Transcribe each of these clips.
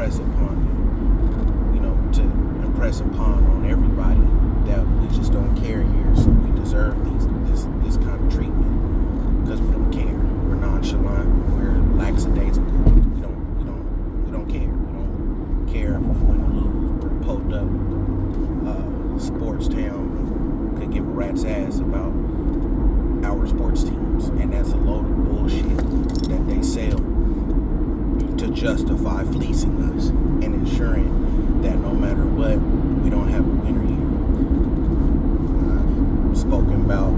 impress upon to impress upon on everybody that we just don't care here, so we deserve this kind of treatment because we don't care. We're nonchalant. We're lackadaisical. We don't care. We don't care if we win or lose. We're a pulled up sports town who could give a rat's ass about our sports teams, and that's a load of bullshit that they sell to justify fleecing us and ensuring that no matter what, we don't have a winner here. I've spoken about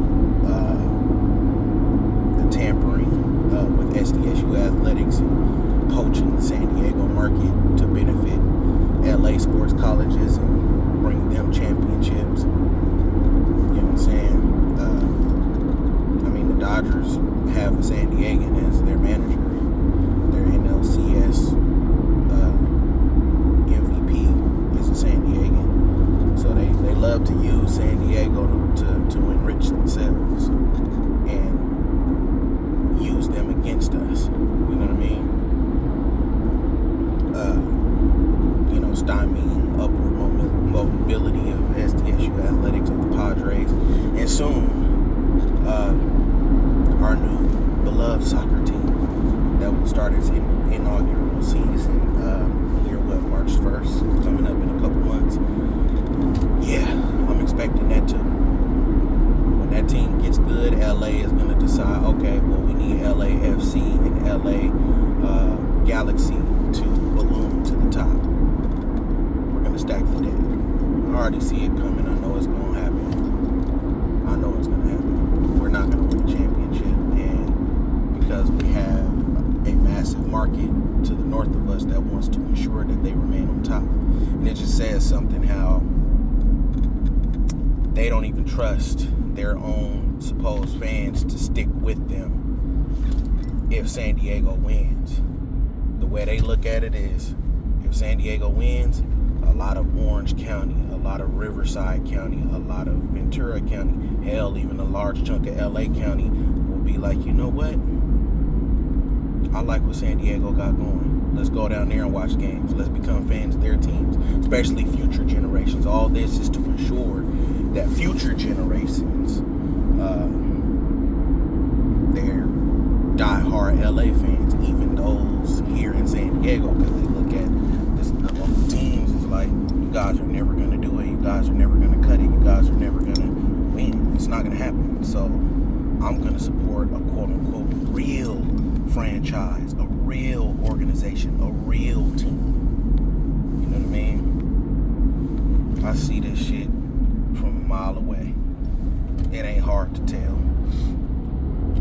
the tampering with SDSU athletics and poaching the San Diego market to benefit LA sports colleges and bring them championships. You know what I'm saying? The Dodgers have a San Diegan as their manager. Their NLCS MVP is a San Diegan. So they love to use San Diego to enrich themselves and use them against us. You know what I mean? Stymieing upward mobility of SDSU athletics of the Padres. And soon, our new beloved soccer team that will start its inaugural season here, March 1st, coming up in a couple months. Yeah, I'm expecting that too. When that team gets good, LA is going to decide, okay, well, we need LAFC and LA Galaxy to balloon to the top. We're going to stack the deck. I already see it coming. I know it's going to happen. We're not going to win a championship, and because we have a massive market to the north of us that wants to ensure that they remain on top. And it just says something how they don't even trust their own supposed fans to stick with them if San Diego wins. The way they look at it is, if San Diego wins, a lot of Orange County, a lot of Riverside County, a lot of Ventura County, hell, even a large chunk of LA County will be like, you know what? I like what San Diego got going. Let's go down there and watch games. Let's become fans of their teams, especially future generations. All this is to ensure that future generations, they're diehard LA fans, even those here in San Diego, because they look at the local teams as like, you guys are never going to do it. You guys are never going to cut it. You guys are never going to win. It's not going to happen. So I'm going to support a quote-unquote real franchise, a real organization, a real team. You know what I mean? I see this shit from a mile away. It ain't hard to tell.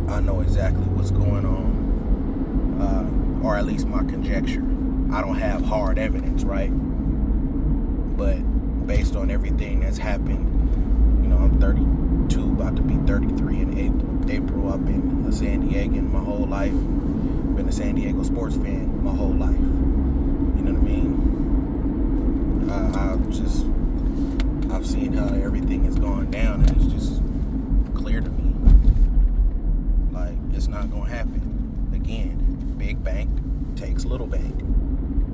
I know exactly what's going on, or at least my conjecture. I don't have hard evidence, right? But based on everything that's happened, I'm 32, about to be 33 in April. I've been a San Diegan my whole life. Been a San Diego sports fan my whole life. You know what I mean? I've seen how everything has gone down, and it's just clear to me. Like, it's not gonna happen. Again, big bank takes little bank.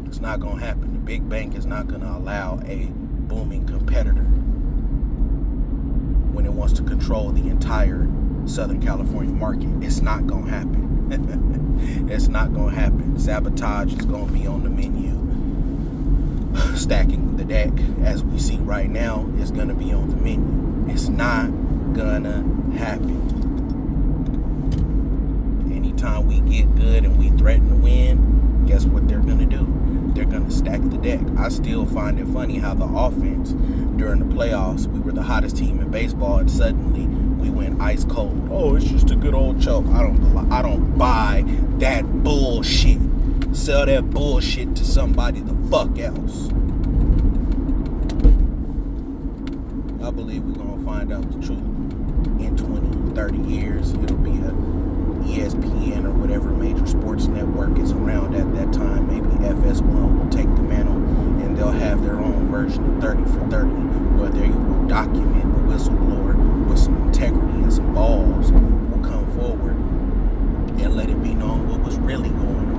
It's not gonna happen. The big bank is not gonna allow a booming competitor when it wants to control the entire Southern California market. It's not gonna happen. It's not gonna happen. Sabotage is gonna be on the menu. Stacking the deck, as we see right now, is gonna be on the menu. It's not gonna happen. Anytime we get good and we threaten to win, guess what they're gonna do? They're gonna stack the deck. I still find it funny how the offense during the playoffs, we were the hottest team in baseball, and suddenly we went ice cold. Oh, it's just a good old choke. I don't buy that bullshit. Sell that bullshit to somebody the fuck else. I believe we're gonna find out the truth in 20, 30 years. It'll be a ESPN or whatever major sports network is around at that time. Maybe FS1 will take the mantle, and they'll have their own version of 30 for 30, where they will document a whistleblower with some integrity and some balls will come forward and let it be known what was really going on.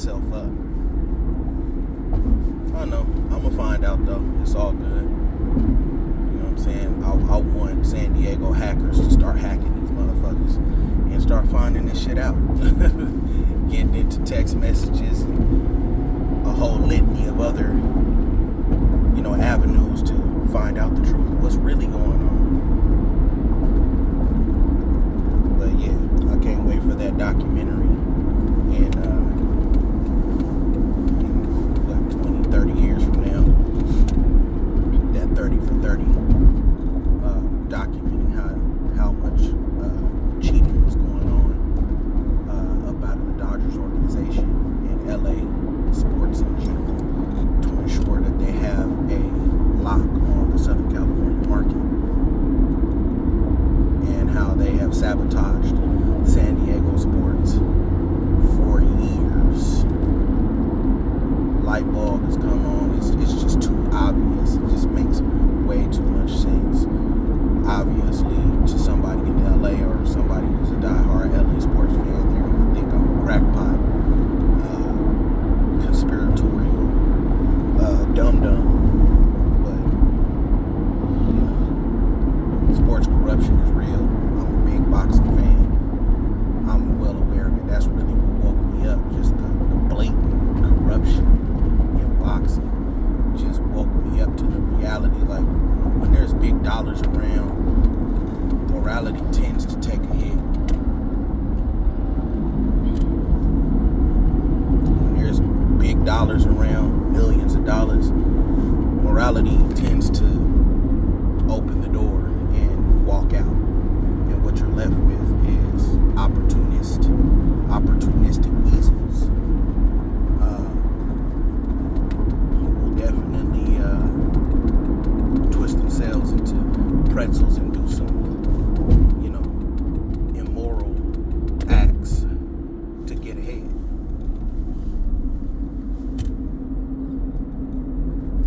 itself up. I know. I'm gonna find out though. It's all good. You know what I'm saying? I want San Diego hackers to start hacking these motherfuckers and start finding this shit out. Getting into text messages and a whole litany of other, avenues to find out the truth, what's really going on. But yeah, I can't wait for that documentary. And 20, 30 years from now, that 30 for 30, documenting how much cheating was going on up out of the Dodgers organization and LA sports in general, to ensure that they have a lock on the Southern California market, and how they have sabotaged San Diego sports for years. Light bulb has come on. It's just too obvious. It just makes way too much sense. Obviously, to somebody in LA or somebody who's a diehard LA sports fan, they're gonna think I'm a crackpot, conspiratorial, dum-dum. But sports corruption is real. I'm a big boxing fan. I'm well aware of it. That's really what woke me up. Just the blatant corruption in boxing just woke me up to the reality. Like, when there's big dollars around, morality tends to take a hit. When there's big dollars around, millions of dollars, morality tends to open the door and walk out. And what you're left with is opportunistic weasels who will definitely twist themselves into pretzels and do some, immoral acts to get ahead.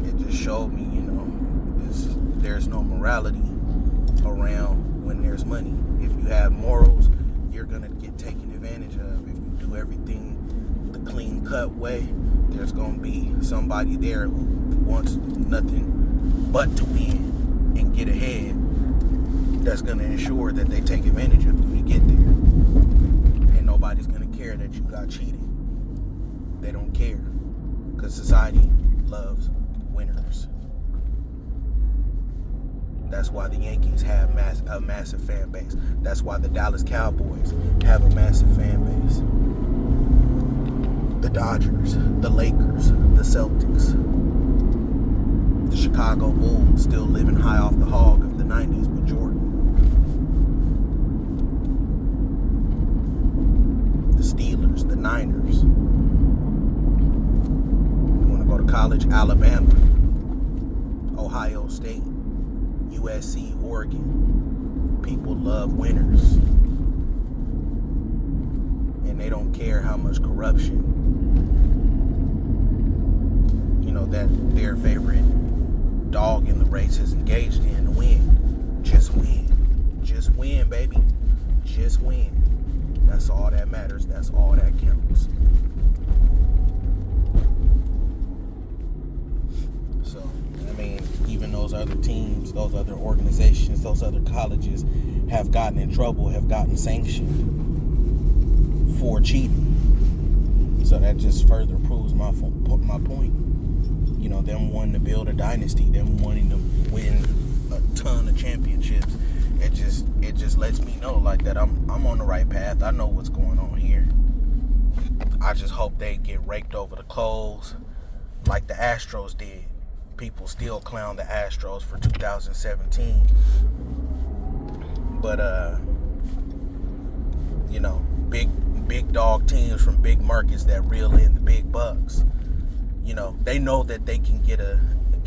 It just showed me, there's no morality around when there's money. If you have morals, you're gonna get taken advantage of. If you do everything the clean cut way, there's gonna be somebody there who wants nothing but to win and get ahead, that's gonna ensure that they take advantage of you to get there. And nobody's gonna care that you got cheated. They don't care, because society loves winners. That's why the Yankees have a massive fan base. That's why the Dallas Cowboys have a massive fan base. The Dodgers, the Lakers, the Celtics, the Chicago Bulls, still living high off the hog of the 90s with Jordan. The Steelers, the Niners. You want to go to college? Alabama, Ohio State, USC, Oregon. People love winners. And they don't care how much corruption, that their favorite dog in the race is engaged in to win. Just win. Just win, baby. Just win. That's all that matters. That's all that counts. So, even those other teams, those other organizations, those other colleges have gotten in trouble, have gotten sanctioned for cheating. So that just further proves my point. Them wanting to build a dynasty, them wanting to win a ton of championships. It just lets me know that I'm on the right path. I know what's going on here. I just hope they get raked over the coals like the Astros did. People still clown the Astros for 2017. But big dog teams from big markets that reel in the big bucks, they know that they can get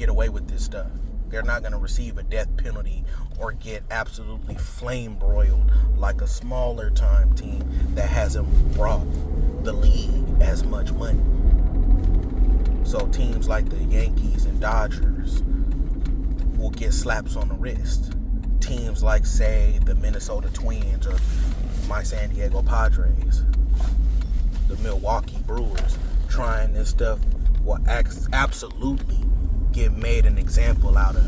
away with this stuff. They're not going to receive a death penalty or get absolutely flame broiled like a smaller time team that hasn't brought the league as much money. So teams like the Yankees and Dodgers will get slaps on the wrist. Teams like, say, the Minnesota Twins or my San Diego Padres, the Milwaukee Brewers, trying this stuff will absolutely get made an example out of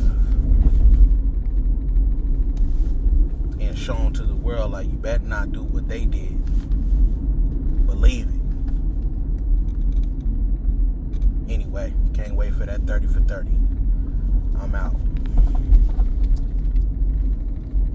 and shown to the world. Like, you better not do what they did. Believe it. Anyway, can't wait for that 30 for 30. I'm out.